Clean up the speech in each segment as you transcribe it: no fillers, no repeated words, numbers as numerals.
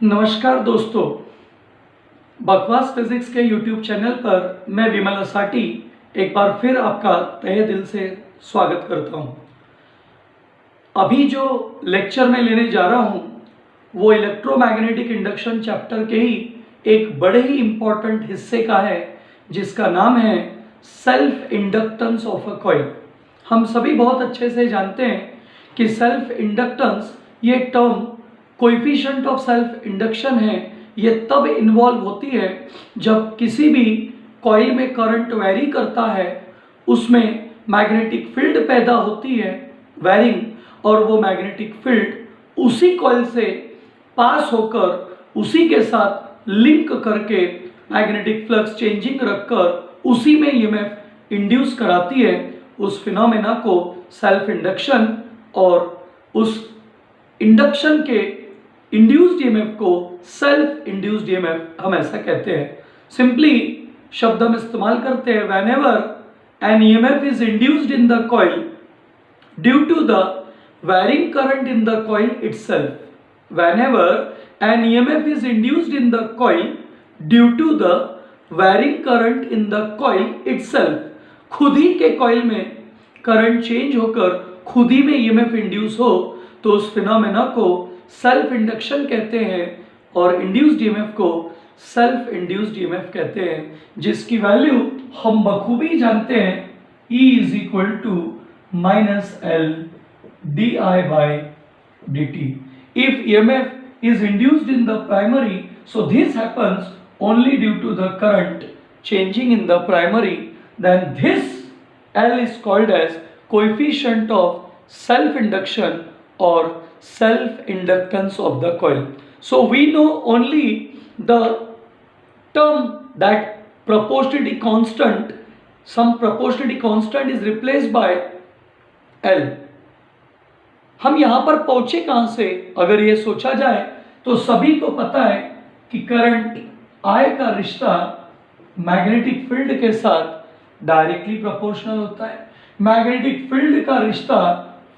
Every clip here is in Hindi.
नमस्कार दोस्तों, बकवास फिजिक्स के YouTube चैनल पर मैं विमल असाटी एक बार फिर आपका तहे दिल से स्वागत करता हूं। अभी जो लेक्चर मैं लेने जा रहा हूं वो इलेक्ट्रोमैग्नेटिक इंडक्शन चैप्टर के ही एक बड़े ही इम्पॉर्टेंट हिस्से का है जिसका नाम है self inductance of a coil. हम सभी बहुत अच्छे से जानते हैं कि सेल्फ इंडक्टेंस ये term coefficient of self induction है, ये तब इन्वॉल्व होती है जब किसी भी कॉइल में करंट वेरी करता है, उसमें मैग्नेटिक फील्ड पैदा होती है वेरिंग, और वो मैग्नेटिक फील्ड उसी कॉइल से पास होकर उसी के साथ लिंक करके मैग्नेटिक फ्लक्स चेंजिंग रखकर उसी में ईएमएफ इंड्यूस कराती है। उस फिनोमेना को सेल्फ इंडक्शन और उस इंडक्शन के इंड्यूस्ड ईएमएफ को सेल्फ इंड्यूस्ड ईएमएफ हम ऐसा कहते हैं। सिंपली शब्द हम इस्तेमाल करते हैं whenever an EMF is induced in the coil due to the varying current in the coil itself. Whenever an EMF is induced in the coil due to the varying current in the coil itself, खुद ही के कॉइल में करंट चेंज होकर खुद ही में ईएमएफ इंड्यूस हो तो उस फिनोमेना को सेल्फ इंडक्शन कहते हैं और इंड्यूस्ड ईएमएफ को सेल्फ इंड्यूस्ड ईएमएफ कहते हैं, जिसकी वैल्यू हम बखूबी जानते हैं E is equal to minus L di by dt. If EMF is induced in the primary, so this happens only due to the current changing in the primary, then this L is called as coefficient of self-induction or self-inductance of the coil. So we know only the term that proportionality constant, some proportionality constant is replaced by L. हम यहाँ पर पहुंचे कहाँ से? अगर ये सोचा जाए तो सभी को पता है कि करंट I का रिश्ता मैग्नेटिक फील्ड के साथ डायरेक्टली प्रोपोर्शनल होता है, मैग्नेटिक फील्ड का रिश्ता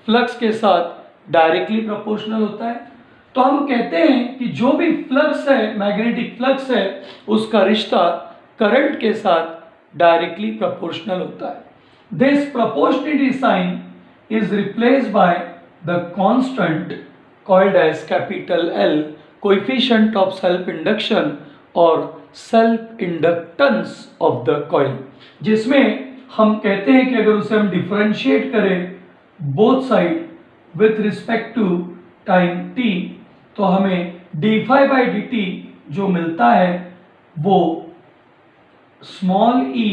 फ्लक्स के साथ डायरेक्टली प्रोपोर्शनल होता है। तो हम कहते हैं कि जो भी फ्लक्स है, मैग्नेटिक फ्लक्स है, उसका रिश्ता करंट के साथ डायरेक्टली प्रोपोर्शनल होता है। This proportionality sign is replaced by the constant called as capital L, coefficient of self induction और self inductance of the coil, जिसमें हम कहते हैं कि अगर उसे हम डिफरेंशिएट करें both side with respect to time t तो हमें d∅ by dt जो मिलता है वो small e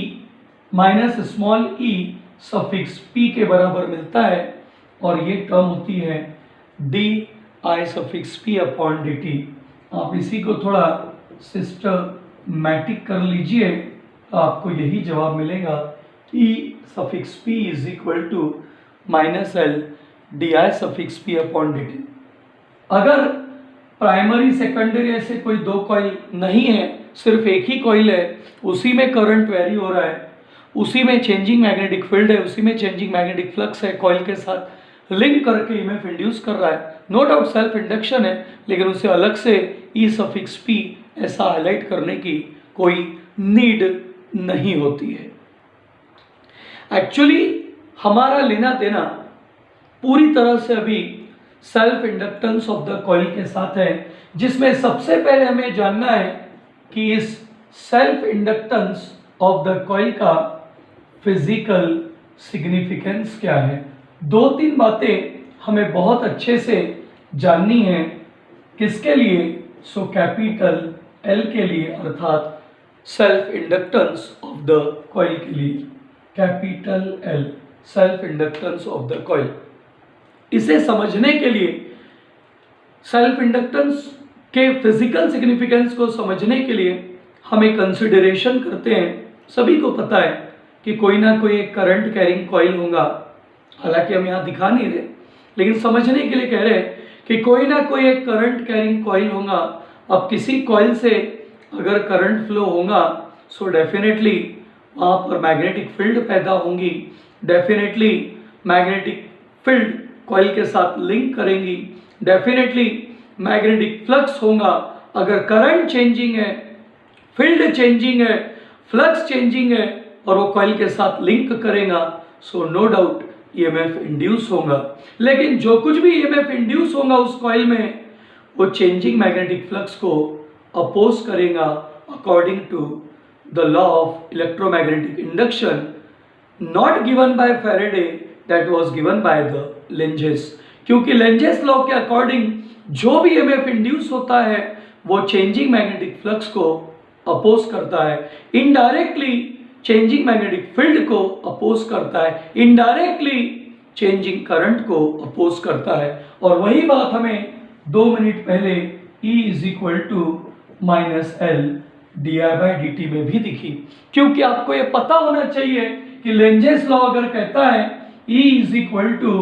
minus small e suffix p के बराबर मिलता है और ये टर्म होती है di∅p अपॉन dt। आप इसी को थोड़ा सिस्टमैटिक कर लीजिए तो आपको यही जवाब मिलेगा E∅p is equal to minus L di∅p upon dt। अगर प्राइमरी सेकेंडरी ऐसे कोई दो कॉइल नहीं है, सिर्फ एक ही कॉइल है, उसी में करंट वेरी हो रहा है, उसी में चेंजिंग मैग्नेटिक फील्ड है, उसी में चेंजिंग मैग्नेटिक फ्लक्स है, कॉइल के साथ लिंक करके ईएमएफ इंड्यूस कर रहा है, नो डाउट सेल्फ इंडक्शन है, लेकिन उसे अलग से E∅p ऐसा हाईलाइट करने की कोई नीड नहीं होती है। एक्चुअली हमारा लेना देना पूरी तरह से अभी self inductance of the coil के साथ है, जिसमें सबसे पहले हमें जानना है कि इस self inductance of the coil का फिजिकल सिग्निफिकेंस क्या है। दो तीन बातें हमें बहुत अच्छे से जाननी है। किसके लिए? सो कैपिटल L के लिए, अर्थात self inductance of the coil के लिए। Capital L self inductance of the coil. इसे समझने के लिए, सेल्फ इंडक्टेंस के फिजिकल सिग्निफिकेंस को समझने के लिए हम एक कंसिडरेशन करते हैं। सभी को पता है कि कोई ना कोई एक करंट कैरिंग कॉइल होगा, हालांकि हम यहाँ दिखा नहीं रहे, लेकिन समझने के लिए कह रहे हैं कि कोई ना कोई एक करंट कैरिंग कॉइल होगा। अब किसी कॉइल से अगर करंट फ्लो होगा सो डेफिनेटली वहाँ पर मैग्नेटिक फील्ड पैदा होंगी, डेफिनेटली मैग्नेटिक फील्ड कॉइल के साथ लिंक करेंगी, डेफिनेटली मैग्नेटिक फ्लक्स होगा अगर करंट चेंजिंग है, फील्ड चेंजिंग है, फ्लक्स चेंजिंग है और वो कॉइल के साथ लिंक करेगा, so no doubt EMF induce होगा। लेकिन जो कुछ भी ईएमएफ इंड्यूस होगा उस कॉइल में, वो चेंजिंग मैग्नेटिक फ्लक्स को अपोज करेगा according to the law of electromagnetic induction not given by Faraday, that was given by the Lenz's. क्योंकि लेंजेस लॉ के अकॉर्डिंग जो भी ईएमएफ इंड्यूस होता है वो चेंजिंग मैग्नेटिक फ्लक्स को अपोज करता है, इनडायरेक्टली चेंजिंग मैग्नेटिक फील्ड को अपोज करता है, इनडायरेक्टली चेंजिंग करंट को अपोज करता है। और वही बात हमें 2 मिनट पहले E is equal to minus L D I by D T में भी दिखी। क्योंकि आपको ये पता होना चाहिए कि लेंजेस लॉ अगर कहता है E is equal to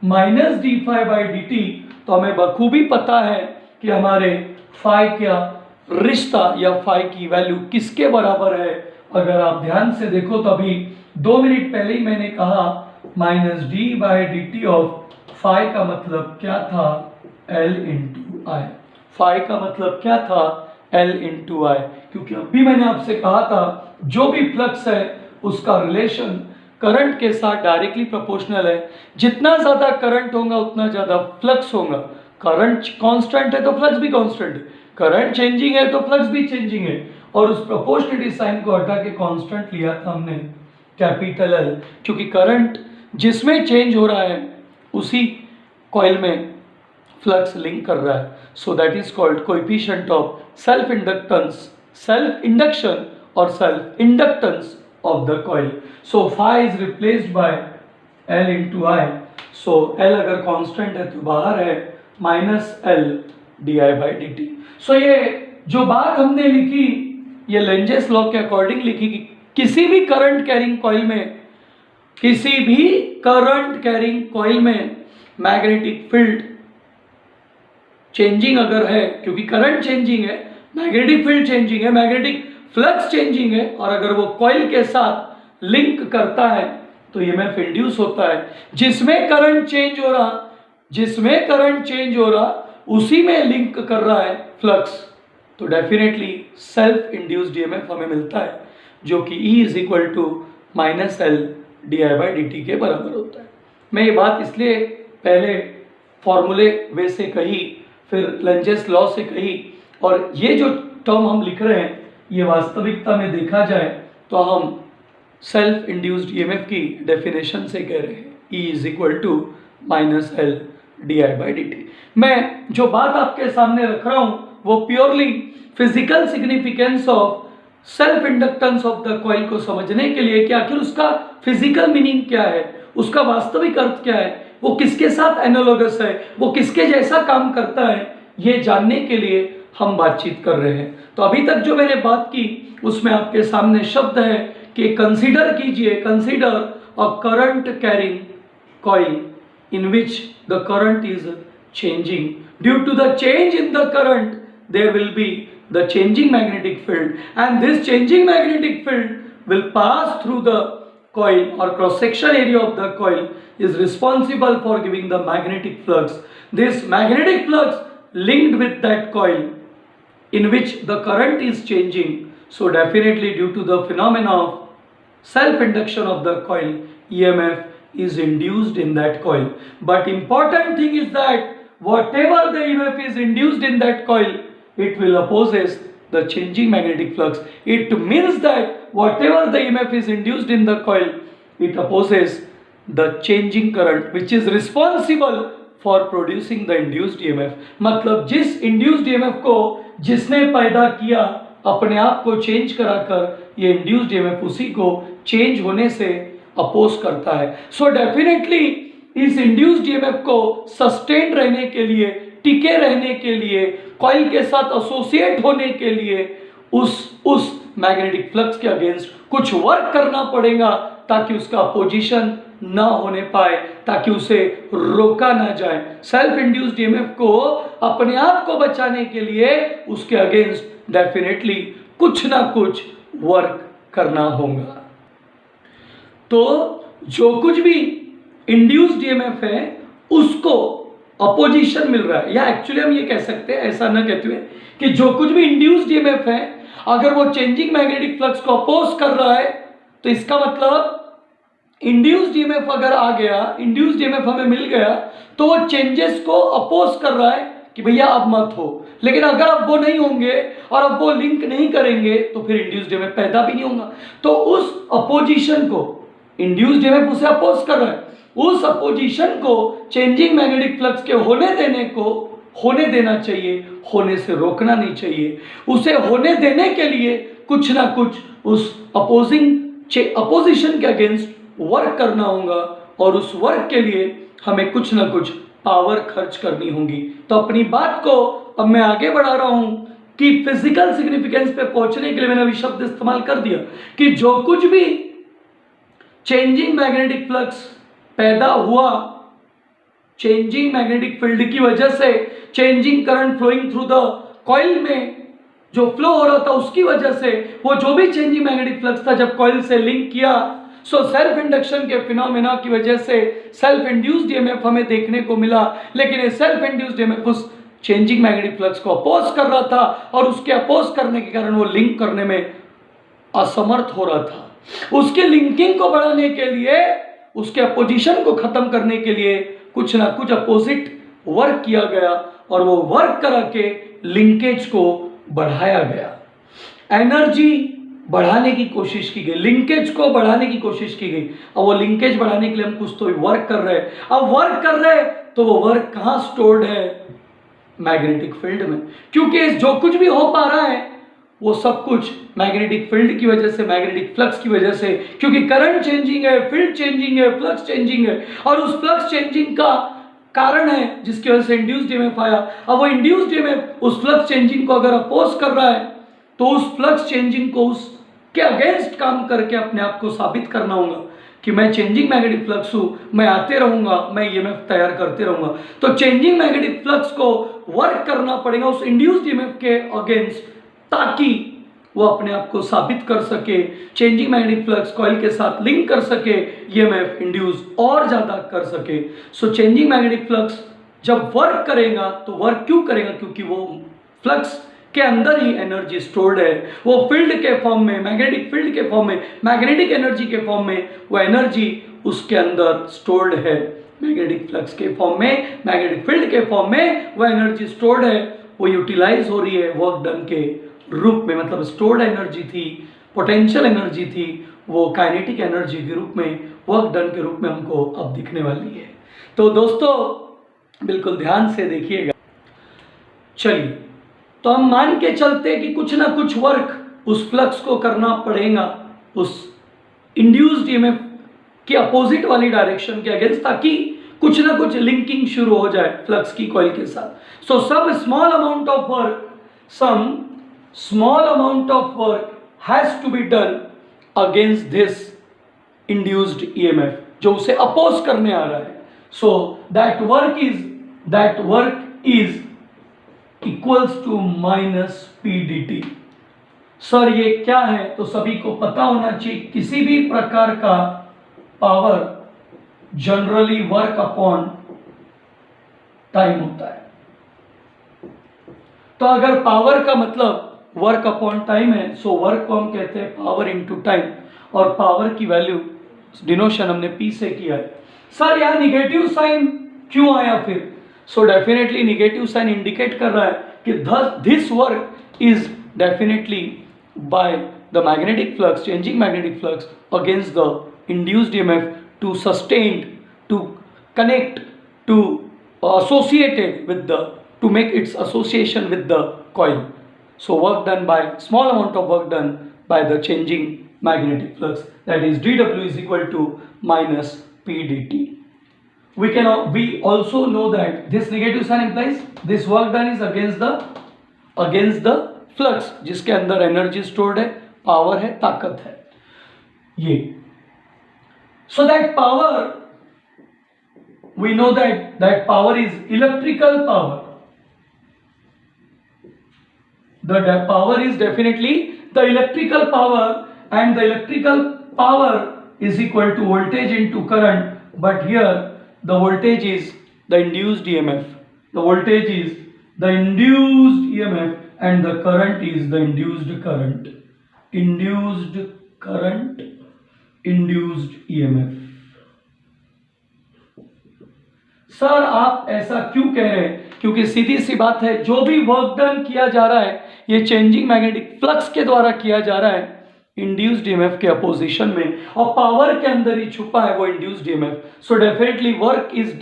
minus D phi by D T, तो हमें बखूबी पता है कि हमारे फाई का रिश्ता या फाई की वैल्यू किसके बराबर है। अगर आप ध्यान से देखो तो अभी 2 मिनट पहले ही मैंने कहा minus D by D T of phi का मतलब क्या था, एल इंटू आई। फाई का मतलब क्या था, एल इंटू आई। क्योंकि अभी मैंने आपसे कहा था जो भी फ्लक्स है उसका रिलेशन करंट के साथ डायरेक्टली प्रोपोर्शनल है। जितना ज्यादा करंट होगा उतना ज्यादा फ्लक्स होगा। करंट कांस्टेंट है तो फ्लक्स भी कांस्टेंट है, करंट चेंजिंग है तो फ्लक्स भी चेंजिंग है। और उस प्रोपोर्शनलिटी साइन को हटा के कांस्टेंट लिया था हमने कैपिटल एल, क्योंकि करंट जिसमें चेंज हो रहा है उसी कॉइल में फ्लक्स लिंक कर रहा है। So that is called coefficient of self inductance, self induction और self inductance of the coil. So phi is replaced by L into I. So L अगर कांस्टेंट है तो बाहर है minus L D I by D T. So ये जो बात हमने लिखी ये लेंजेस लॉ के अकॉर्डिंग लिखी कि किसी भी करंट कैरिंग कॉइल में, किसी भी करंट कैरिंग कॉइल में मैग्नेटिक फील्ड चेंजिंग अगर है, क्योंकि करंट चेंजिंग है, मैग्नेटिक फील्ड चेंजिंग है, मैग्नेटिक फ्लक्स चेंजिंग है, और अगर वो कॉइल के साथ लिंक करता है तो ईएमएफ इंड्यूस होता है। जिसमें करंट चेंज हो रहा, जिसमें करंट चेंज हो रहा उसी में लिंक कर रहा है फ्लक्स, तो डेफिनेटली सेल्फ इंड्यूस्ड ईएमएफ हमें मिलता है, जो कि E is equal to minus L D I by D T के बराबर होता है। मैं ये बात इसलिए पहले फॉर्मूले वे से कही, फिर लेंजेस लॉ से कही, और ये जो टर्म हम लिख रहे हैं ये वास्तविकता में देखा जाए तो हम सेल्फ इंड्यूस्ड ईएमएफ की डेफिनेशन से कह रहे हैं E is equal to minus L D I by D T. मैं जो बात आपके सामने रख रहा हूँ वो purely physical significance of self inductance of the coil को समझने के लिए कि आखिर उसका फिजिकल मीनिंग क्या है, उसका वास्तविक अर्थ क्या है, वो किसके साथ एनालोगस है, वो किसके जैसा काम करता है, ये जानने के लिए हम बातचीत कर रहे हैं। तो अभी तक जो मैंने बात की उसमें आपके सामने शब्द है कि कंसीडर कीजिए, consider a current carrying coil in which the current is changing. Due to the change in the current, there will be the changing magnetic field, and this changing magnetic field will pass through the coil, or cross section area of the coil is responsible for giving the magnetic flux. This magnetic flux linked with that coil in which the current is changing. So definitely due to the phenomena of self induction of the coil, EMF is induced in that coil. But important thing is that whatever the EMF is induced in that coil, it will opposes the changing magnetic flux. It means that whatever the EMF is induced in the coil, it opposes the changing current which is responsible for producing the induced EMF. मतलब जिस induced EMF को जिसने पैदा किया अपने आप को चेंज कराकर, ये induced EMF उसी को चेंज होने से अपोज करता है। सो डेफिनेटली इस इंड्यूस्ड ईएमएफ को सस्टेन रहने के लिए, टिके रहने के लिए, कॉइल के साथ एसोसिएट होने के लिए उस मैग्नेटिक फ्लक्स के अगेंस्ट कुछ वर्क करना पड़ेगा ताकि उसका अपोजिशन ना होने पाए, ताकि उसे रोका ना जाए। सेल्फ इंड्यूस्ड ईएमएफ को अपने आप को बचाने के लिए उसके अगेंस्ट डेफिनेटली कुछ ना कुछ वर्क करना होगा। तो जो कुछ भी इंड्यूस्ड ईएमएफ है उसको अपोजिशन मिल रहा है, या एक्चुअली हम ये कह सकते हैं, ऐसा न कहते हुए, कि जो कुछ भी इंड्यूस्ड ईएमएफ है अगर वो चेंजिंग मैग्नेटिक फ्लक्स को अपोज कर रहा है तो इसका मतलब इंड्यूस्ड ईएमएफ अगर आ गया, इंड्यूस्ड ईएमएफ हमें मिल गया तो वो चेंजेस को अपोज कर रहा है कि भैया अब मत हो। लेकिन अगर अब वो नहीं होंगे और अब वो लिंक नहीं करेंगे तो फिर इंड्यूस्ड ईएमएफ पैदा भी नहीं होगा। तो उस अपोजिशन को, इंड्यूस्ड ईएमएफ उसे अपोज कर रहा है, उस अपोजिशन को चेंजिंग मैग्नेटिक फ्लक्स के होने देने को होने देना चाहिए, होने से रोकना नहीं चाहिए। उसे होने देने के लिए कुछ ना कुछ उस अपोजिशन के अगेंस्ट वर्क करना होगा, और उस वर्क के लिए हमें कुछ ना कुछ पावर खर्च करनी होगी। तो अपनी बात को अब मैं आगे बढ़ा रहा हूं कि फिजिकल सिग्निफिकेंस पे पहुंचने के लिए मैंने अभी शब्द इस्तेमाल कर दिया कि जो कुछ भी चेंजिंग मैग्नेटिक फ्लक्स पैदा हुआ, चेंजिंग मैग्नेटिक फील्ड की वजह से, changing current flowing through the coil में जो फ्लो हो रहा था उसकी वजह से, वो जो भी चेंजिंग मैग्नेटिक फ्लक्स था जब कॉइल से लिंक किया, सो सेल्फ इंडक्शन के फिनोमेना की वजह से सेल्फ इंड्यूस्ड ईएमएफ हमें देखने को मिला। लेकिन ये सेल्फ इंड्यूस्ड ईएमएफ उस चेंजिंग मैग्नेटिक फ्लक्स को अपोज कर रहा था, और उसके अपोज करने के कारण वो लिंक करने में असमर्थ हो रहा था। उसके लिंकिंग को बढ़ाने के लिए, उसके अपोजिशन को खत्म करने के लिए कुछ ना कुछ अपोजिट वर्क किया गया, और वो वर्क करा के लिंकेज को बढ़ाया गया। एनर्जी बढ़ाने की कोशिश की गई, लिंकेज को बढ़ाने की कोशिश की गई। अब वो लिंकेज बढ़ाने के लिए हम कुछ तो वर्क कर रहे हैं। अब वर्क कर रहे हैं तो वो वर्क कहाँ स्टोर्ड है? मैग्नेटिक फील्ड में। क्योंकि जो कुछ भी हो पा रहा है वो सब कुछ मैग्नेटिक फील्ड की वजह से, मैग्नेटिक फ्लक्स की वजह से, क्योंकि करंट चेंजिंग है, फील्ड चेंजिंग है, फ्लक्स चेंजिंग है, और उस फ्लक्स चेंजिंग का कारण है जिसकी वजह से इंड्यूस्ड ईएमएफ आया। अब वो इंड्यूस्ड ईएमएफ उस फ्लक्स चेंजिंग को अगर अपोज कर रहा है तो उस फ्लक्स चेंजिंग को उसके अगेंस्ट काम करके अपने आप को साबित करना होगा कि मैं चेंजिंग मैग्नेटिक फ्लक्स हूं, मैं आते रहूंगा, मैं ईएमएफ तैयार करते रहूंगा। तो चेंजिंग मैग्नेटिक फ्लक्स को वर्क करना पड़ेगा उस इंड्यूस्ड ईएमएफ के अगेंस्ट, ताकि वो अपने आप को साबित कर सके, चेंजिंग मैग्नेटिक फ्लक्स कॉइल के साथ लिंक कर सके, ईएमएफ इंड्यूस और ज्यादा कर सके। सो चेंजिंग मैग्नेटिक फ्लक्स जब वर्क करेगा तो वर्क क्यों करेगा? क्योंकि वो फ्लक्स के अंदर ही एनर्जी स्टोर्ड है, वो फील्ड के फॉर्म में, मैग्नेटिक फील्ड के फॉर्म में, मैग्नेटिक एनर्जी के फॉर्म में वो एनर्जी उसके अंदर स्टोर्ड है। मैग्नेटिक फ्लक्स के फॉर्म में, मैग्नेटिक फील्ड के फॉर्म में वो एनर्जी स्टोर्ड है, वो यूटिलाइज हो रही है वर्क डन के रूप में। मतलब स्टोर्ड एनर्जी थी, पोटेंशियल एनर्जी थी, वो काइनेटिक एनर्जी के रूप में, वर्क डन के रूप में हमको अब दिखने वाली है। तो दोस्तों बिल्कुल ध्यान से देखिएगा। चलिए, तो हम मान के चलते कि कुछ ना कुछ वर्क उस फ्लक्स को करना पड़ेगा उस इंड्यूस्ड ईएमएफ की अपोजिट वाली डायरेक्शन के अगेंस्ट, ताकि कुछ ना कुछ लिंकिंग शुरू हो जाए फ्लक्स की कॉइल के साथ। So some small amount of work, some small amount of work has to be done against this induced EMF जो उसे अपोज करने आ रहा है। so that work is equals to minus P dt। Sir ये क्या है? तो सभी को पता होना चाहिए, किसी भी प्रकार का power generally work upon time होता है। तो अगर पावर का मतलब वर्क अपॉन टाइम है, सो वर्क को हम कहते हैं पावर इनटू टाइम, और पावर की वैल्यू डिनोशन हमने पी से किया है। सर यहाँ निगेटिव साइन क्यों आया फिर? So definitely negative sign indicate कर रहा है कि this work is definitely by the magnetic flux, changing magnetic flux against the induced EMF to sustained, to connect, to associated with the, to make its association with the coil. So work done by, small amount of work done by the changing magnetic flux, that is dW is equal to minus P dt. We also know that this negative sign implies this work done is against the flux जिसके अंदर एनर्जी स्टोर्ड है, पावर है, ताकत है ये। So that power, we know that power is electrical power. The power is definitely the electrical power, and the electrical power is equal to voltage into current, but here the voltage is the induced EMF. The voltage is the induced EMF and the current is the induced current. Induced current, induced EMF. Sir आप ऐसा क्यों कह रहे हैं? क्योंकि सीधी सी बात है, जो भी वर्क डन किया जा रहा है ये चेंजिंग मैग्नेटिक फ्लक्स के द्वारा किया जा रहा है इंड्यूस्ड ईएमएफ के अपोजिशन में, और पावर के अंदर ही छुपा है वो induced EMF. So definitely work is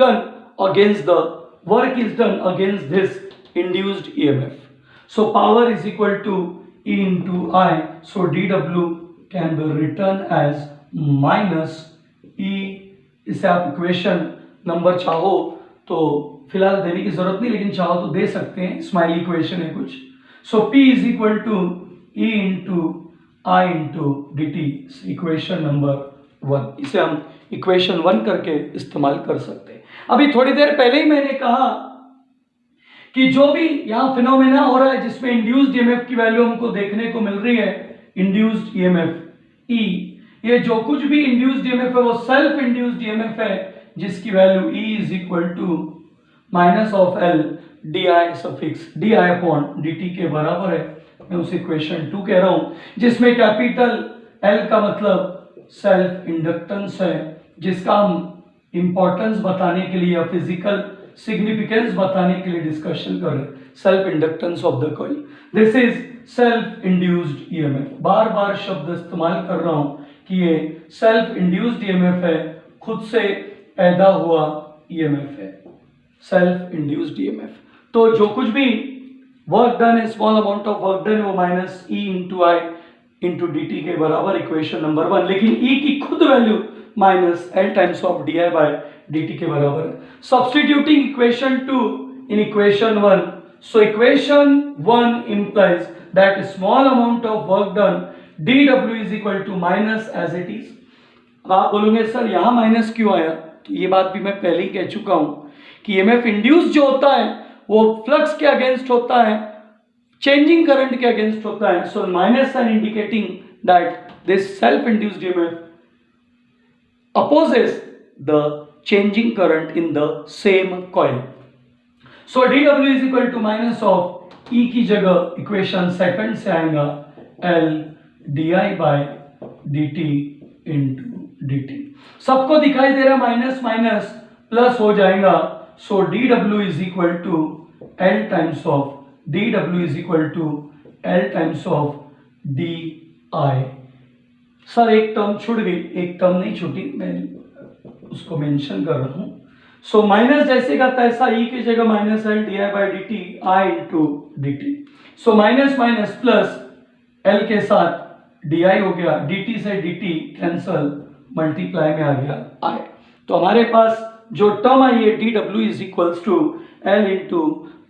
done against this induced EMF. So power is equal to E into I. So dW can be written as minus E. इसे आप इक्वेशन नंबर चाहो तो फिलहाल देने की जरूरत नहीं, लेकिन चाहो तो दे सकते हैं, स्माइली इक्वेशन है कुछ. So P is equal to E into I into dt. Equation number 1. इसे हम इक्वेशन 1 करके इस्तेमाल कर सकते हैं. अभी थोड़ी देर पहले ही मैंने कहा कि जो भी यहाँ फिनोमेना हो रहा है जिसमें इंड्यूस्ड ईएमएफ की वैल्यू हमको देखने को मिल रही है, इंड्यूस्ड ईएमएफ ई, ये जो कुछ भी इंड्यूस्ड ईएमएफ है वो सेल्फ इंड्यूस्ड ईएमएफ है जिसकी value E is equal to minus of L D I suffix D I upon D T के बराबर है. मैं उसे इक्वेशन 2 कह रहा हूं, जिसमें कैपिटल एल का मतलब सेल्फ इंडक्टेंस है, जिसका हम इंपॉर्टेंस बताने के लिए या फिजिकल सिग्निफिकेंस बताने के लिए डिस्कशन कर रहे हैं. Self inductance of the coil, this is self induced EMF. बार बार शब्द इस्तेमाल कर रहा हूं कि ये सेल्फ इंड्यूस्ड ईएमएफ है, खुद से पैदा हुआ ईएमएफ है, सेल्फ इंड्यूस्ड ईएमएफ. तो जो कुछ भी वर्क डन है, small amount of work done है, वो minus E into I into D T के बराबर, इक्वेशन नंबर 1. लेकिन ई की खुद value minus L times of D I by dt के बराबर है. Substituting equation 2 in equation 1, so equation 1 implies that a small amount of work done dW is equal to minus as it is. अब आप बोलोगे सर यहाँ माइनस क्यों आया? तो ये बात भी मैं पहले ही कह चुका हूँ कि EMF इंड्यूस जो होता है वो फ्लक्स के अगेंस्ट होता है, चेंजिंग करंट के अगेंस्ट होता है. So minus sign indicating that this self induced EMF opposes the changing current in the same coil. So dW is equal to minus of E की जगह इक्वेशन सेकंड से आएगा L di by dt into dt. सबको दिखाई दे रहा माइनस माइनस प्लस हो जाएगा. सो dW is equal to L times of dW is equal to L times of di. Sir एक टर्म छूट गई, एक टर्म नहीं छूटी, मैं उसको मेंशन कर रहा हूं. सो माइनस जैसे का तैसा ई की जगह minus L D I by D T I into D T. So minus minus plus L के साथ डी आई हो गया, डी टी से डी टी कैंसल, मल्टीप्लाई में आ गया आई. तो हमारे पास जो टर्म आई है D W is equals to L into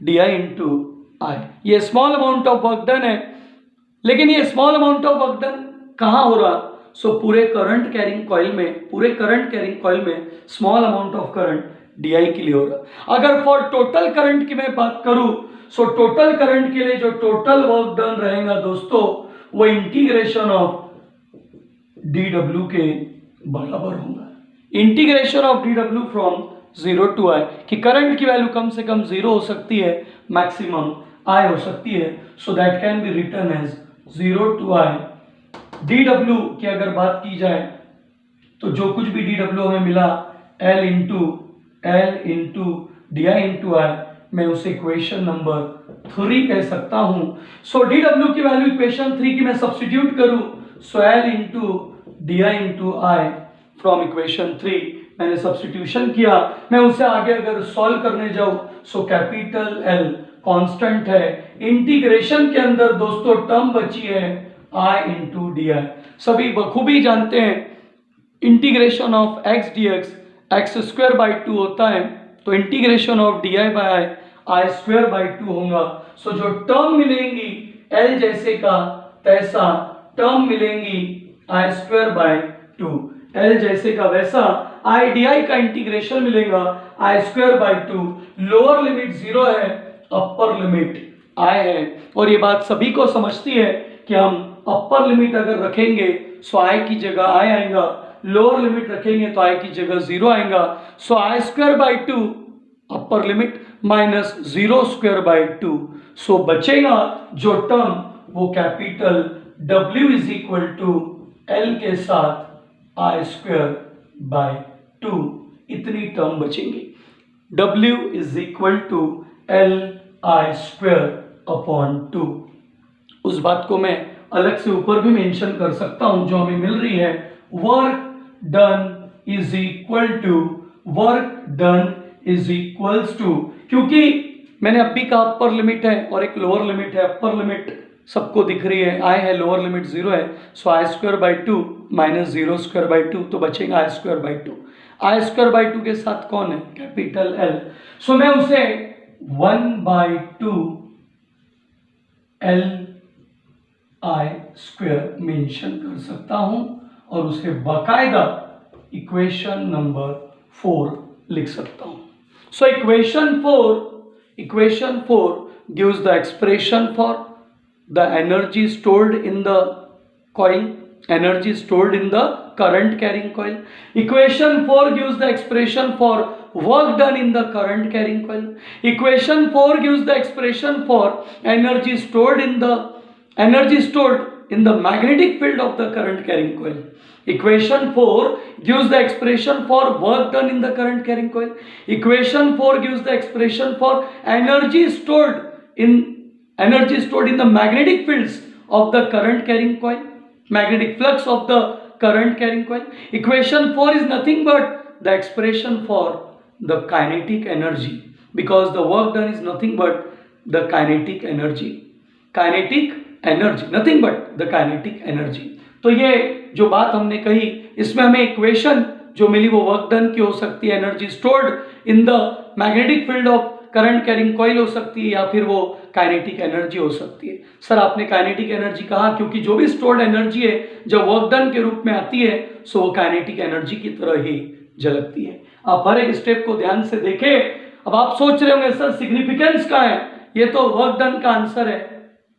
D I into I. ये small amount of work done है, लेकिन ये small amount of work done कहाँ हो रहा? सो पूरे करंट कैरिंग कॉइल में small amount of current DI के लिए हो रहा. अगर फॉर टोटल करंट की मैं बात करूं, सो टोटल करंट के लिए जो टोटल वर्क डन रहेगा दोस्तों, वो इंटीग्रेशन ऑफ DW के बराबर होगा. Integration of DW from 0 to I, कि करंट की वैल्यू कम से कम 0 हो सकती है, मैक्सिमम I हो सकती है. So that can be written as 0 to I. DW की अगर बात की जाए तो जो कुछ भी DW हमें मिला L into D I into I, मैं उसे इक्वेशन नंबर 3 कह सकता हूं. सो DW की वैल्यू इक्वेशन 3 की मैं सब्स्टिट्यूट करूं, so L into D I into I from equation 3 मैंने सब्स्टिट्यूशन किया. मैं उसे आगे अगर सॉल्व करने जाऊं, सो कैपिटल L कांस्टेंट है, इंटीग्रेशन के अंदर दोस्तों टर्म बची है I इंटू डी आई. सभी बखूबी जानते हैं integration of x dx x square by 2 होता है, तो integration of D I by I I square by 2 होगा. सो जो टर्म मिलेंगी L जैसे का तैसा टर्म मिलेंगी आई स्क्वायर बाई 2, L जैसे का वैसा आई डी आई का इंटीग्रेशन मिलेगा आई स्क्वायर बाई 2. लोअर लिमिट 0 है, अपर लिमिट I है, और ये बात सभी को समझती है कि हम अपर लिमिट अगर रखेंगे सो I की जगह I आएगा, लोअर लिमिट रखेंगे तो I की जगह 0 आएगा. So I square by 2 upper limit minus 0²/2। So बचेगा जो टर्म वो capital W is equal to L के साथ I²/2 इतनी टर्म बचेंगी। W is equal to LI²/2। उस बात को मैं अलग से ऊपर भी मेंशन कर सकता हूं जो हमें मिल रही है, work done is equal to क्योंकि मैंने अभी कहा अपर लिमिट है और एक लोअर लिमिट है। अपर लिमिट सबको दिख रही है, I है, लोअर लिमिट 0 है, सो I²/2 माइनस 0²/2 तो बचेगा I²/2। I²/2 के साथ कौन है, कैपिटल L। सो मैं उसे 1/2 LI² मेंशन कर सकता हूं और उसे बाकायदा इक्वेशन नंबर 4 लिख सकता हूं। So equation 4 gives the expression for the energy stored in the coil, energy stored in the current carrying coil. Equation 4 gives the expression for work done in the current carrying coil. Equation 4 gives the expression for energy stored in the magnetic field of the current carrying coil. Equation 4 gives the expression for work done in the current carrying coil. Equation 4 gives the expression for energy stored in the magnetic fields of the current carrying coil, magnetic flux of the current carrying coil. Equation 4 is nothing but the expression for the kinetic energy, because the work done is nothing but the kinetic energy, nothing but the kinetic energy. तो ये जो बात हमने कही, इसमें हमें इक्वेशन जो मिली वो वर्क डन की हो सकती है, energy stored in the magnetic field of current carrying coil हो सकती है, या फिर वो काइनेटिक एनर्जी हो सकती है। सर आपने काइनेटिक एनर्जी कहा क्योंकि जो भी स्टोर्ड एनर्जी है जब वर्क डन के रूप में आती है सो वो काइनेटिक एनर्जी की तरह ही झलकती है। आप हर एक स्टेप को ध्यान से देखें। अब आप सोच रहे होंगे सर सिग्निफिकेंस कहाँ है, ये तो वर्क डन का आंसर है।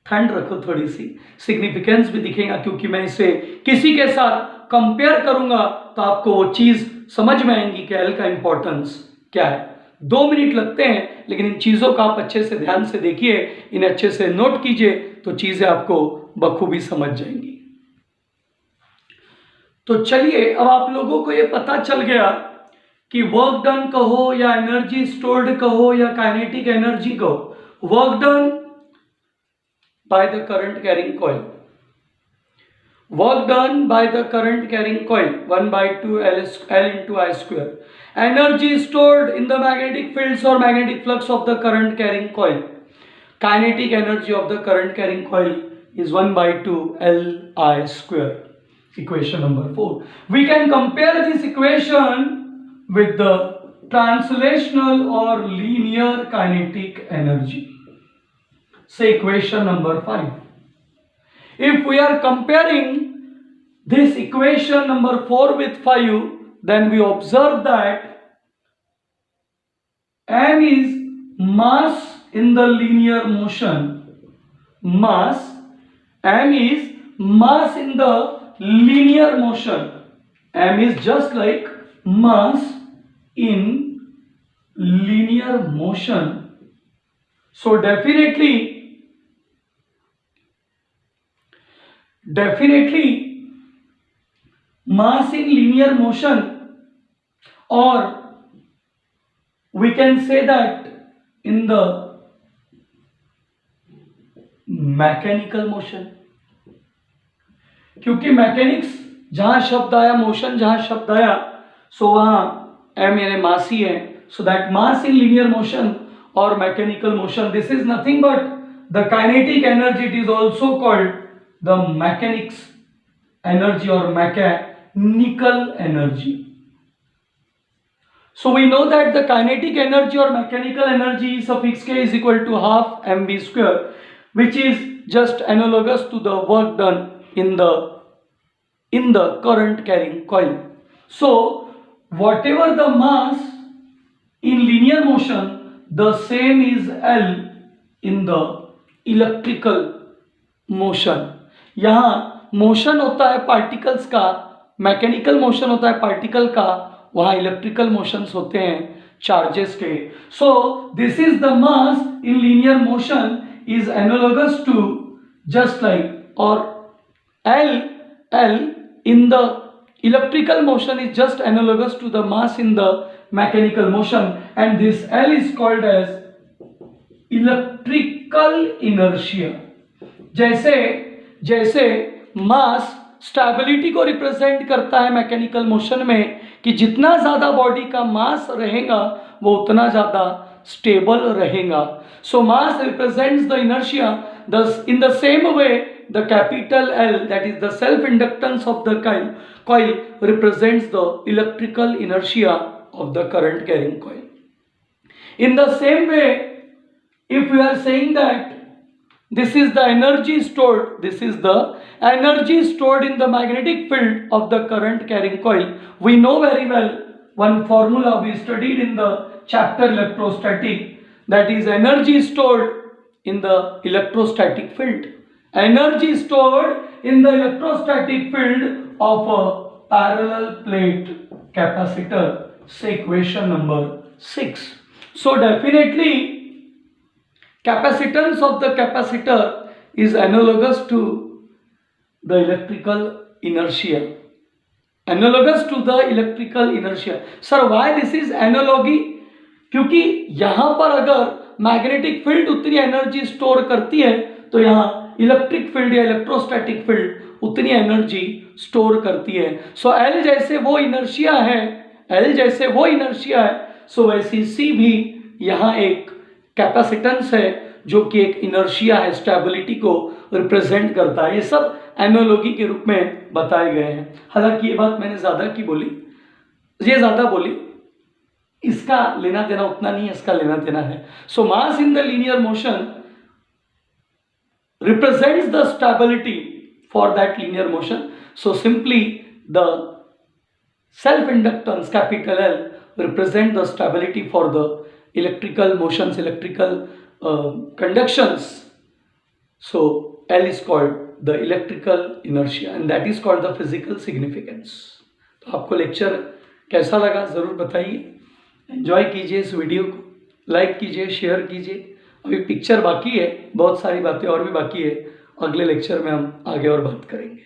ठंड रखो थोड़ी सी, सिग्निफिकेंस भी दिखेगा क्योंकि मैं इसे किसी के साथ कंपेयर करूंगा तो आपको वो चीज समझ में आएंगी कि एल का इंपॉर्टेंस क्या है। 2 मिनट लगते हैं लेकिन इन चीजों का आप अच्छे से ध्यान से देखिए, इन्हें अच्छे से नोट कीजिए तो चीजें आपको बखूबी समझ जाएंगी। तो चलिए अब आप लोगों को ये पता चल गया कि वर्क डन कहो या एनर्जी स्टोर्ड कहो या काइनेटिक एनर्जी कहो, work done by the current carrying coil, work done by the current carrying coil 1/2 L into I², energy stored in the magnetic fields or magnetic flux of the current carrying coil, kinetic energy of the current carrying coil is 1/2 LI². Equation number 4. We can compare this equation with the translational or linear kinetic energy. Say equation number 5. If we are comparing this equation number 4 with 5, then we observe that m is mass in the linear motion. M is mass in the linear motion. M is just like mass in linear motion. So definitely mass in linear motion, or we can say that in the mechanical motion, क्योंकि मैकेनिक्स जहां शब्द आया, मोशन जहां शब्द आया, सो वहां m यानी मास ही है। So that mass in linear motion और mechanical motion, this is nothing but the kinetic energy, it is also called the mechanics energy और mechanical energy. So we know that the kinetic energy or mechanical energy suffix k is equal to half mv square, which is just analogous to the work done in the current carrying coil. So whatever the mass in linear motion, the same is L in the electrical motion. यहाँ मोशन होता है पार्टिकल्स का, मैकेनिकल मोशन होता है पार्टिकल का, वहाँ इलेक्ट्रिकल मोशंस होते हैं चार्जेस के। So this is the mass in linear motion is analogous to just like, और L in the electrical motion is just analogous to the mass in the mechanical motion, and this L is called as electrical inertia. जैसे जैसे मास स्टेबिलिटी को रिप्रेजेंट करता है मैकेनिकल मोशन में, कि जितना ज़्यादा बॉडी का मास रहेगा वो उतना ज़्यादा स्टेबल रहेगा. So mass represents the inertia. Thus, in the same way, the capital L, that is the self-inductance of the coil, represents the electrical inertia of the current carrying coil. In the same way, if we are saying that this is the energy stored, this is the energy stored in the magnetic field of the current carrying coil, we know very well one formula we studied in the chapter electrostatic, that is energy stored in the electrostatic field. Energy stored in the electrostatic field of a parallel plate capacitor. Say equation number 6. So definitely capacitance of the capacitor is analogous to the electrical inertia. Analogous to the electrical inertia. Sir, why this is analogy? क्योंकि यहाँ पर अगर मैग्नेटिक फील्ड उतनी एनर्जी स्टोर करती है तो यहाँ इलेक्ट्रिक फील्ड या इलेक्ट्रोस्टैटिक फील्ड उतनी एनर्जी स्टोर करती है. सो एल जैसे वो इनर्शिया है, एल जैसे वो इनर्शिया है, सो वैसी सी भी यहाँ एक कैपेसिटेंस है जो कि एक इनर्शिया है, स्टेबिलिटी को रिप्रेजेंट करता है. ये सब एनालॉजी के रूप में बताए गए हैं. हालांकि ये बात मैंने ज़्यादा की बोली, ये ज़्यादा बोली, इसका लेना देना उतना नहीं है, इसका लेना देना है. So mass in the linear motion represents the stability for that linear motion. So simply the self inductance capital L represent the stability for the electrical motions, electrical conductions. So L is called the electrical inertia and that is called the physical significance. तो आपको लेक्चर कैसा लगा ज़रूर बताइए. एंजॉय कीजिए इस वीडियो को, लाइक कीजिए, शेयर कीजिए. अभी पिक्चर बाकी है, बहुत सारी बातें और भी बाकी है. अगले लेक्चर में हम आगे और बात करेंगे.